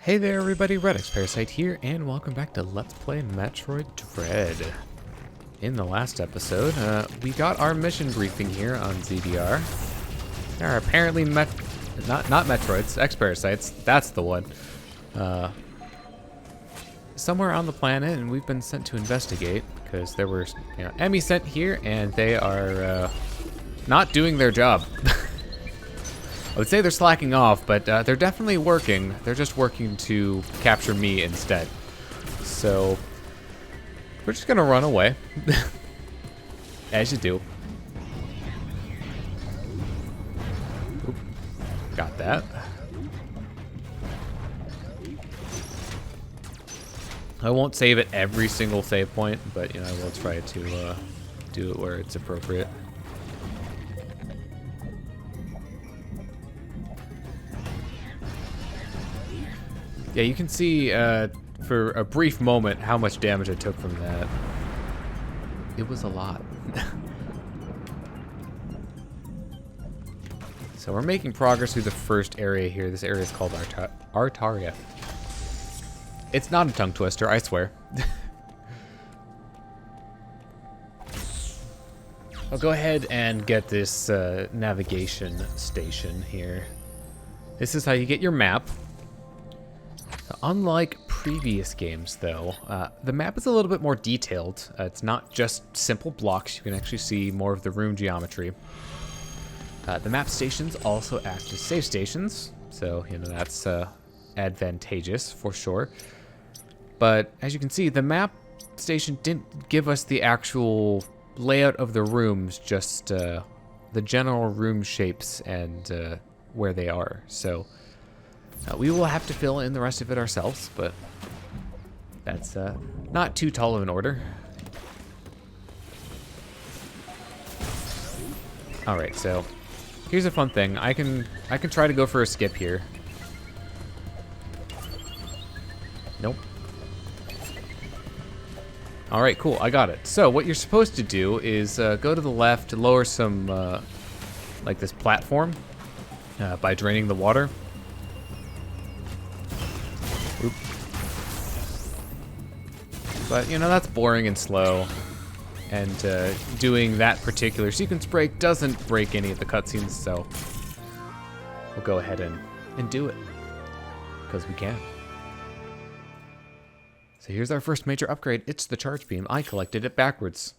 Hey there everybody, Parasite here, and welcome back to Let's Play Metroid Dread. In the last episode, we got our mission briefing here on ZDR. There are apparently not Metroids, X-Parasites, that's the one. Somewhere on the planet, and we've been sent to investigate, because there were, E.M.M.I sent here, and they are, not doing their job. I would say they're slacking off, but they're definitely working. They're just working to capture me instead. So, we're just gonna run away. As you do. Oop, got that. I won't save at every single save point, but, I will try to do it where it's appropriate. Yeah, you can see for a brief moment how much damage I took from that. It was a lot. So we're making progress through the first area here. This area is called Artaria. It's not a tongue twister, I swear. I'll go ahead and get this navigation station here. This is how you get your map. Unlike previous games, though, the map is a little bit more detailed. It's not just simple blocks. You can actually see more of the room geometry. The map stations also act as save stations, so, that's advantageous for sure. But as you can see, the map station didn't give us the actual layout of the rooms, just the general room shapes and where they are. So we will have to fill in the rest of it ourselves, but that's not too tall of an order. All right, so here's a fun thing. I can try to go for a skip here. Nope. All right, cool. I got it. So what you're supposed to do is go to the left, lower some like this platform by draining the water. Oop. But, that's boring and slow. And doing that particular sequence break doesn't break any of the cutscenes, so we'll go ahead and do it. Because we can. So here's our first major upgrade. It's the charge beam. I collected it backwards.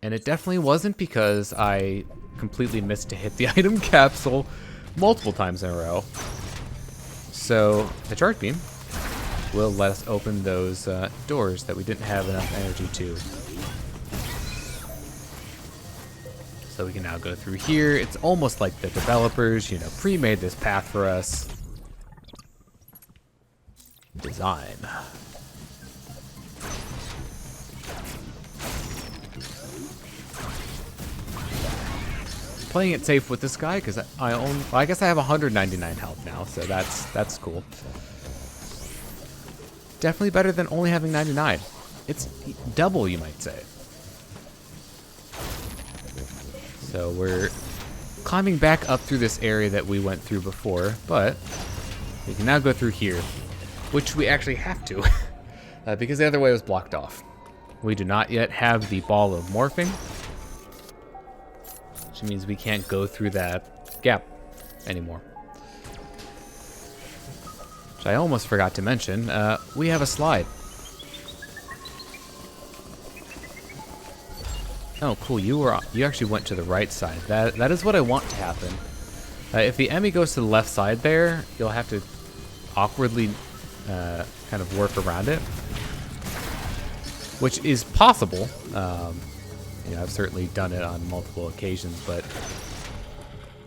And it definitely wasn't because I completely missed to hit the item capsule multiple times in a row. So the charge beam will let us open those doors that we didn't have enough energy to. So we can now go through here. It's almost like the developers, pre-made this path for us. Design. Playing it safe with this guy because I guess I have 199 health now, so that's cool. Definitely better than only having 99. It's double, you might say. So we're climbing back up through this area that we went through before, but we can now go through here, which we actually have to, because the other way was blocked off. We do not yet have the ball of morphing, which means we can't go through that gap anymore. Which I almost forgot to mention, we have a slide. Oh, cool, you actually went to the right side. That is what I want to happen. If the E.M.M.I goes to the left side there, you'll have to awkwardly kind of work around it. Which is possible. I've certainly done it on multiple occasions, but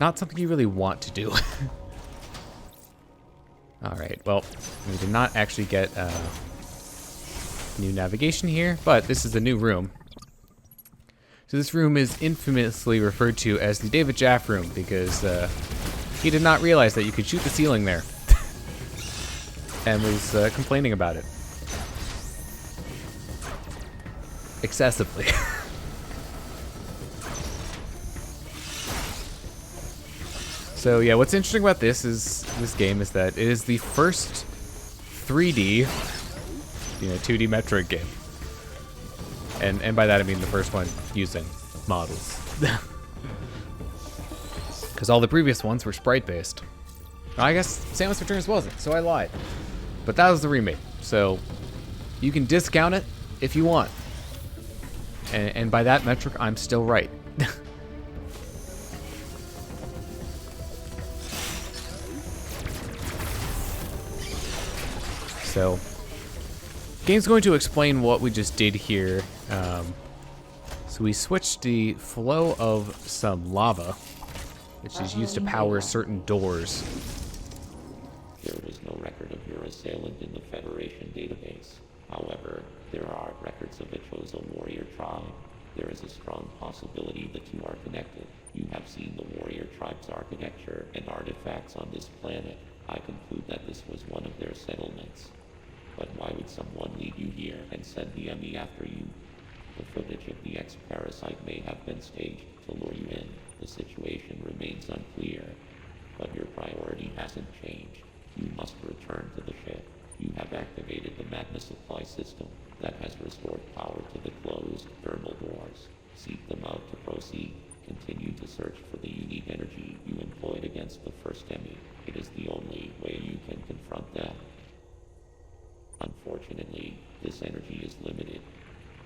not something you really want to do. Alright, well, we did not actually get new navigation here, but this is a new room. So this room is infamously referred to as the David Jaff room because he did not realize that you could shoot the ceiling there and was complaining about it. Excessively. So yeah, what's interesting about this game is that it is the first 3D, 2D Metroid game. And by that I mean the first one using models. Because all the previous ones were sprite-based. I guess Samus Returns wasn't, so I lied. But that was the remake, so you can discount it if you want. And by that metric, I'm still right. So, game's going to explain what we just did here. So we switched the flow of some lava, which is used to power certain doors. There is no record of your assailant in the Federation database. However, there are records of a chosen warrior tribe. There is a strong possibility the two are connected. You have seen the warrior tribe's architecture and artifacts on this planet. I conclude that this was one of their settlements. But why would someone lead you here and send the E.M.M.I after you? The footage of the X-Parasite may have been staged to lure you in. The situation remains unclear, but your priority hasn't changed. You must return to the ship. You have activated the magma supply system that has restored power to the closed thermal doors. Seek them out to proceed. Continue to search for the unique energy you employed against the first E.M.M.I. It is the only way you can confront them. Unfortunately, this energy is limited.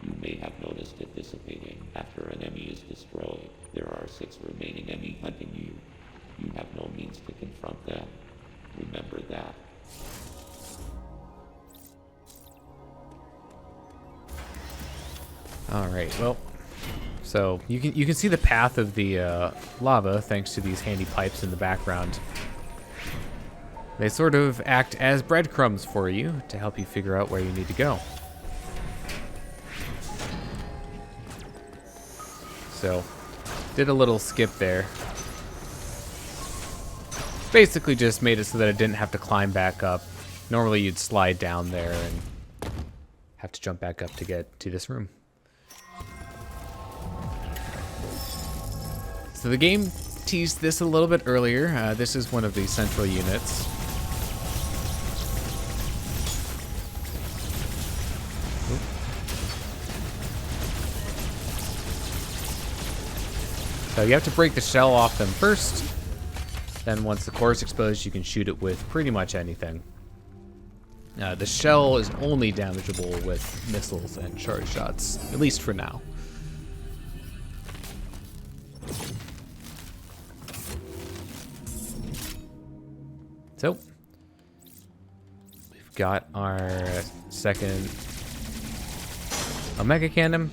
You may have noticed it dissipating after an E.M.M.I is destroyed. There are 6 remaining E.M.M.I hunting you. You have no means to confront them. Remember that. All right, well, so you can see the path of the lava thanks to these handy pipes in the background. They sort of act as breadcrumbs for you to help you figure out where you need to go. So, did a little skip there. Basically just made it so that I didn't have to climb back up. Normally you'd slide down there and have to jump back up to get to this room. So the game teased this a little bit earlier. This is one of the central units. So you have to break the shell off them first. Then once the core is exposed, you can shoot it with pretty much anything. The shell is only damageable with missiles and charge shots, at least for now. So, we've got our second Omega Cannon.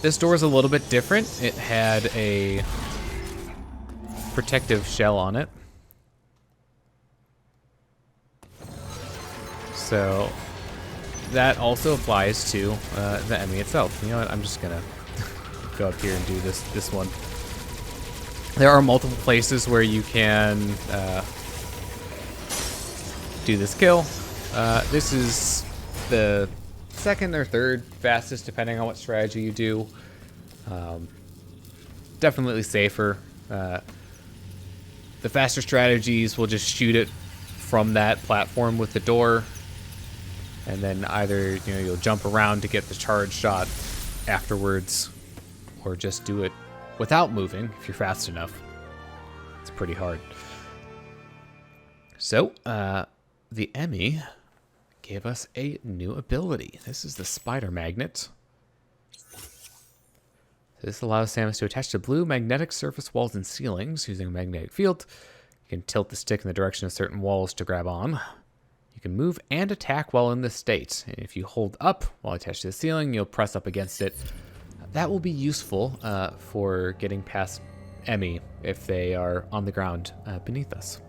This door is a little bit different. It had a protective shell on it. So that also applies to the E.M.M.I itself. You know what? I'm just gonna go up here and do this one. There are multiple places where you can do this kill. This is the second or third fastest, depending on what strategy you do. Definitely safer. The faster strategies will just shoot it from that platform with the door, and then either you'll jump around to get the charge shot afterwards, or just do it without moving if you're fast enough. It's pretty hard. So, the E.M.M.I gave us a new ability. This is the Spider Magnet. This allows Samus to attach to blue magnetic surface walls and ceilings using a magnetic field. You can tilt the stick in the direction of certain walls to grab on. You can move and attack while in this state. And if you hold up while attached to the ceiling, you'll press up against it. That will be useful for getting past E.M.M.I if they are on the ground beneath us.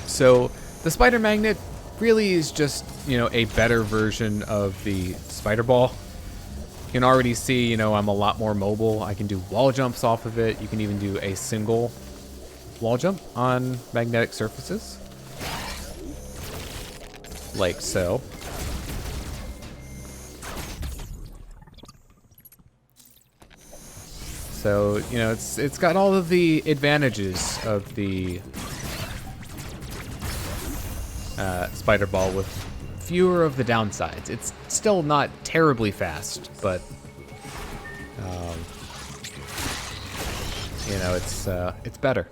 So the Spider Magnet really is just, a better version of the Spider Ball. You can already see, I'm a lot more mobile. I can do wall jumps off of it. You can even do a single wall jump on magnetic surfaces. Like so. So, it's got all of the advantages of the Spider Ball with fewer of the downsides. It's still not terribly fast, but you know, it's better.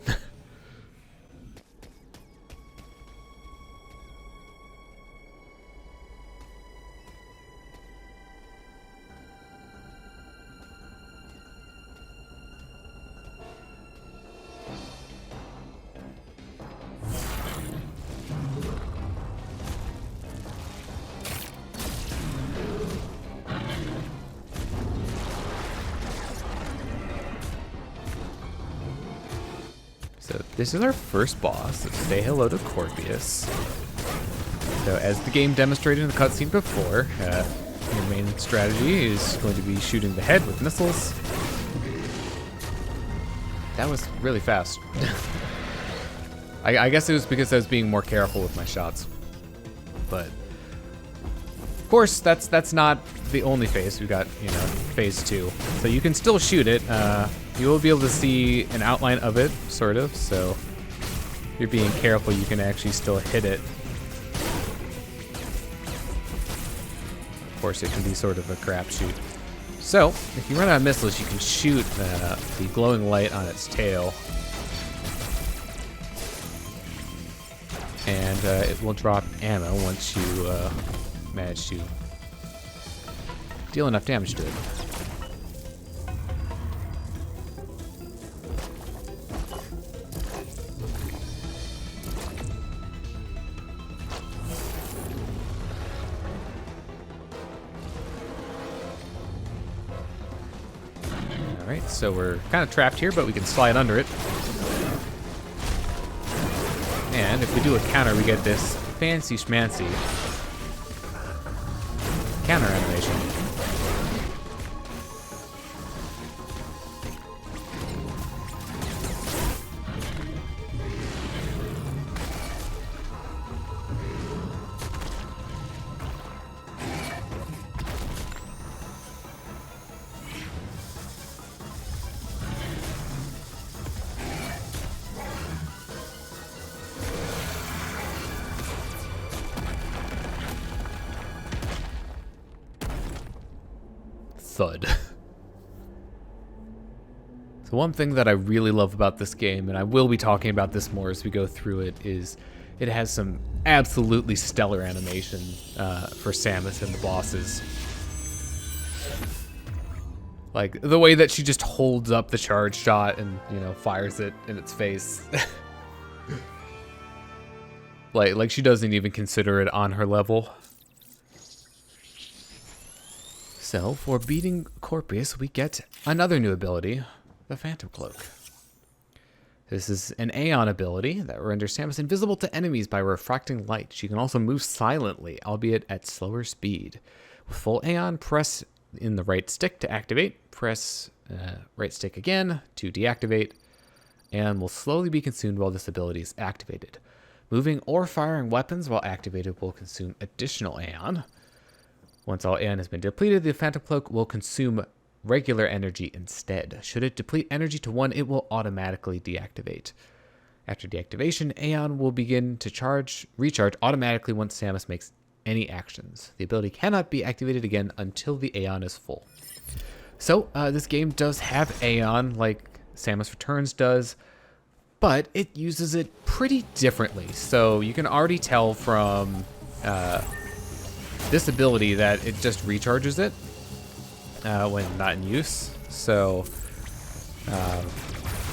So this is our first boss. So say hello to Corpius. So as the game demonstrated in the cutscene before, your main strategy is going to be shooting the head with missiles. That was really fast. I guess it was because I was being more careful with my shots. But of course, that's not the only phase. We've got, you know, phase 2. So you can still shoot it. You will be able to see an outline of it, sort of. So if you're being careful, you can actually still hit it. Of course, it can be sort of a crapshoot. So if you run out of missiles, you can shoot the glowing light on its tail. And it will drop ammo once you manage to deal enough damage to it. Alright, so we're kind of trapped here, but we can slide under it. And if we do a counter, we get this fancy schmancy counter animation. Thud. So one thing that I really love about this game, and I will be talking about this more as we go through it, is it has some absolutely stellar animation for Samus and the bosses. Like the way that she just holds up the charge shot and, you know, fires it in its face. like she doesn't even consider it on her level. So, for beating Corpius, we get another new ability, the Phantom Cloak. This is an Aeon ability that renders Samus invisible to enemies by refracting light. She can also move silently, albeit at slower speed. With full Aeon, press in the right stick to activate, press right stick again to deactivate, and will slowly be consumed while this ability is activated. Moving or firing weapons while activated will consume additional Aeon. Once all Aeon has been depleted, the Phantom Cloak will consume regular energy instead. Should it deplete energy to 1, it will automatically deactivate. After deactivation, Aeon will begin to recharge automatically once Samus makes any actions. The ability cannot be activated again until the Aeon is full. So, this game does have Aeon like Samus Returns does, but it uses it pretty differently. So you can already tell from this ability that it just recharges it when not in use. So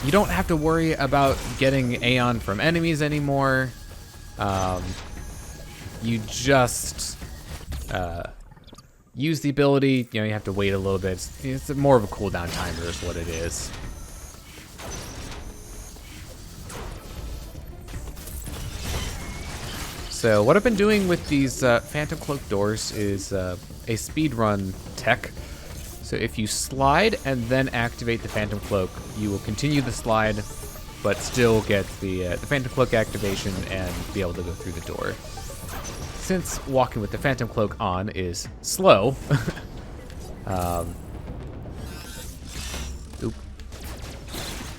you don't have to worry about getting Aeon from enemies anymore. You just use the ability. You know, you have to wait a little bit. It's more of a cooldown timer is what it is. So what I've been doing with these Phantom Cloak doors is a speedrun tech. So if you slide and then activate the Phantom Cloak, you will continue the slide, but still get the Phantom Cloak activation and be able to go through the door. Since walking with the Phantom Cloak on is slow,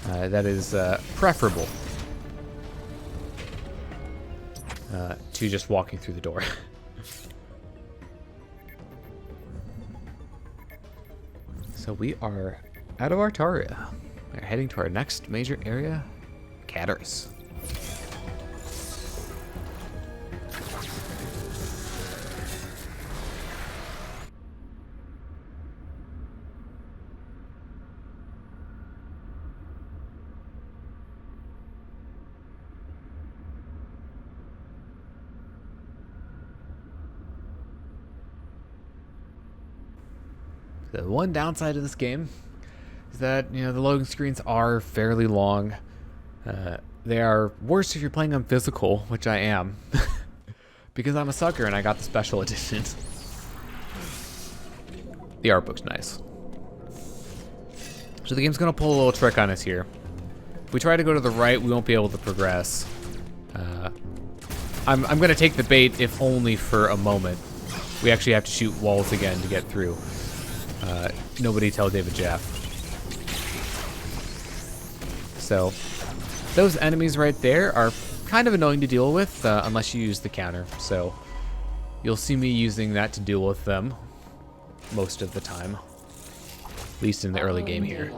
that is preferable to actually just walking through the door. So we are out of Artaria. We're heading to our next major area, Cataris. The one downside of this game is that, the loading screens are fairly long. They are worse if you're playing on physical, which I am, because I'm a sucker and I got the special edition. The art book's nice. So the game's gonna pull a little trick on us here. If we try to go to the right, we won't be able to progress. I'm gonna take the bait, if only for a moment. We actually have to shoot walls again to get through. Nobody tell David Jaff. So, those enemies right there are kind of annoying to deal with, unless you use the counter. So, you'll see me using that to deal with them most of the time. At least in the early game here.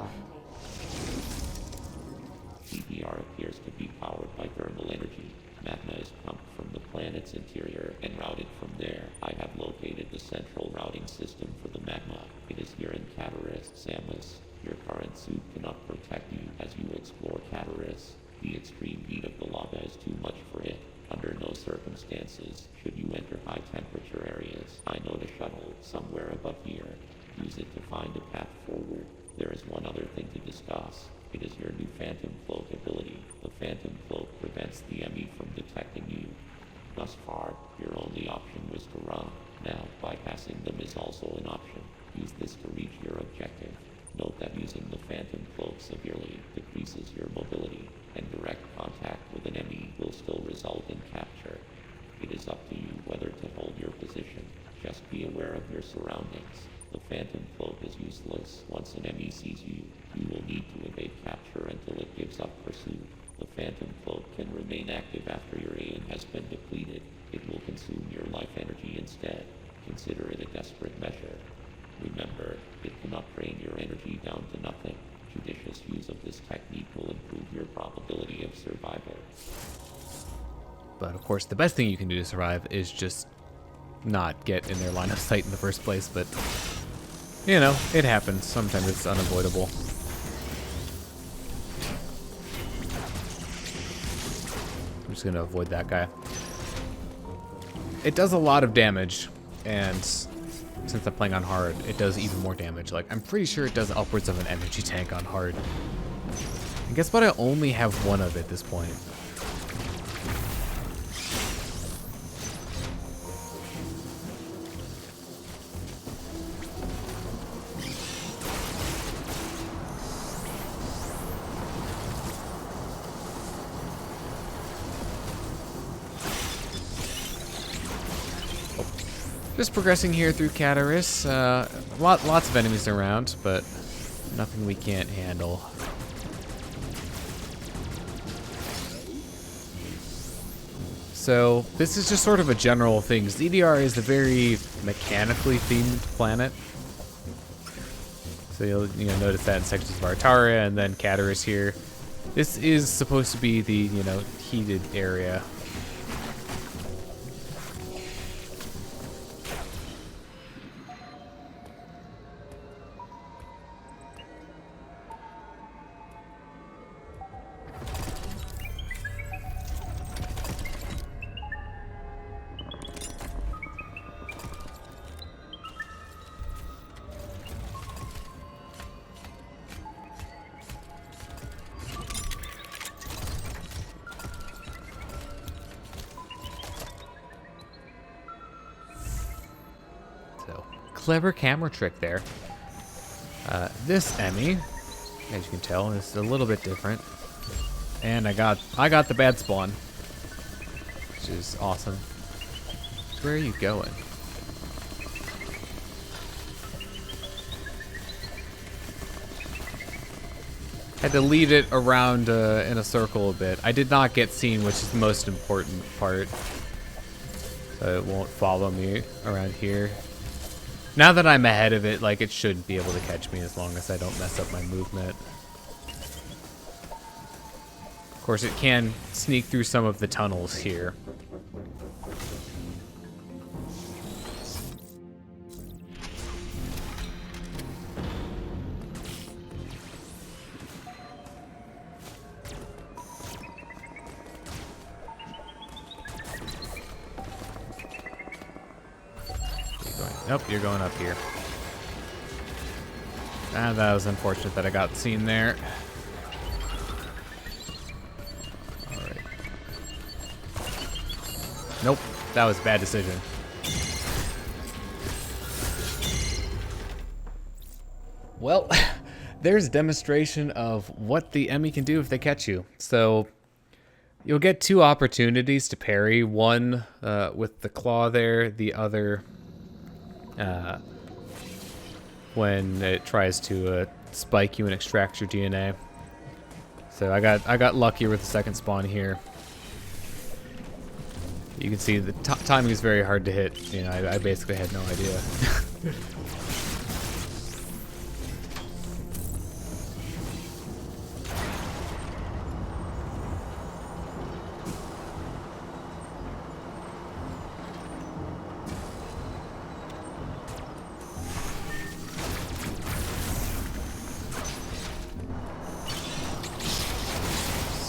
CPR appears to be powered by thermal energy. Magma is pumped from the planet's interior and routed from there. I have located the central routing system for the magma. It is here in Cataris, Samus. Your current suit cannot protect you as you explore Cataris. The extreme heat of the lava is too much for it. Under no circumstances should you enter high temperature areas. I know the shuttle somewhere above here. Use it to find a path forward. There is one other thing to discuss. It is your new Phantom Cloak ability. The Phantom Cloak prevents the E.M.M.I from detecting you. Thus far, your only option was to run. Now, bypassing them is also an option. Use this to reach your objective. Note that using the Phantom Cloak severely decreases your mobility, and direct contact with an E.M.M.I will still result in capture. It is up to you whether to hold your position. Just be aware of your surroundings. The Phantom Cloak is useless. Once an E.M.M.I sees you, you will need to evade capture until it gives up pursuit. The Phantom Cloak can remain active after your aim has been depleted. It will consume your life energy instead. Consider it a desperate measure. Remember, it cannot drain your energy down to nothing. Judicious use of this technique will improve your probability of survival. But of course, the best thing you can do to survive is just not get in their line of sight in the first place, but it happens. Sometimes it's unavoidable. I'm just gonna avoid that guy. It does a lot of damage, and since I'm playing on hard, it does even more damage. Like, I'm pretty sure it does upwards of an energy tank on hard. And guess what? I only have one of at this point. Just progressing here through Cataris. Lots of enemies around, but nothing we can't handle. So this is just sort of a general thing. ZDR is a very mechanically themed planet. So you'll notice that in sections of Artaria and then Cataris here. This is supposed to be the heated area. Clever camera trick there. This E.M.M.I, as you can tell, is a little bit different. And I got the bad spawn, which is awesome. So where are you going? Had to lead it around in a circle a bit. I did not get seen, which is the most important part. so it won't follow me around here. Now that I'm ahead of it, like, it shouldn't be able to catch me as long as I don't mess up my movement. Of course, it can sneak through some of the tunnels here. Nope, you're going up here. Ah, that was unfortunate that I got seen there. Alright. Nope, that was a bad decision. Well, there's a demonstration of what the E.M.M.I can do if they catch you. So, you'll get 2 opportunities to parry. One with the claw there, the other when it tries to spike you and extract your DNA. So I got luckier with the second spawn here. You can see the timing is very hard to hit. You know, I basically had no idea.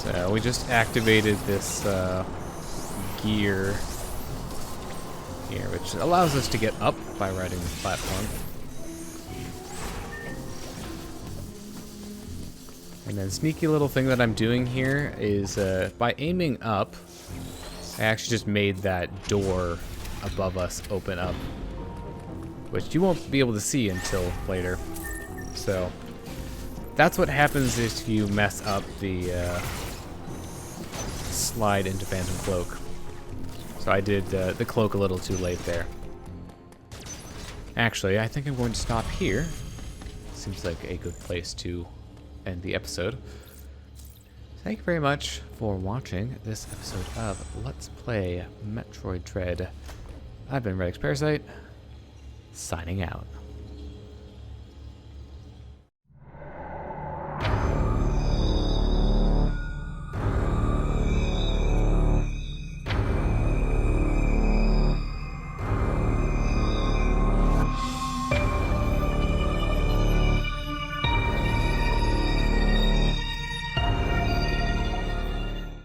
So we just activated this gear here, which allows us to get up by riding the platform. And then sneaky little thing that I'm doing here is by aiming up, I actually just made that door above us open up, which you won't be able to see until later. So that's what happens if you mess up the slide into Phantom Cloak. So I did the cloak a little too late there. Actually, I think I'm going to stop here. Seems like a good place to end the episode. Thank you very much for watching this episode of Let's Play Metroid Dread. I've been Redix Parasite, signing out.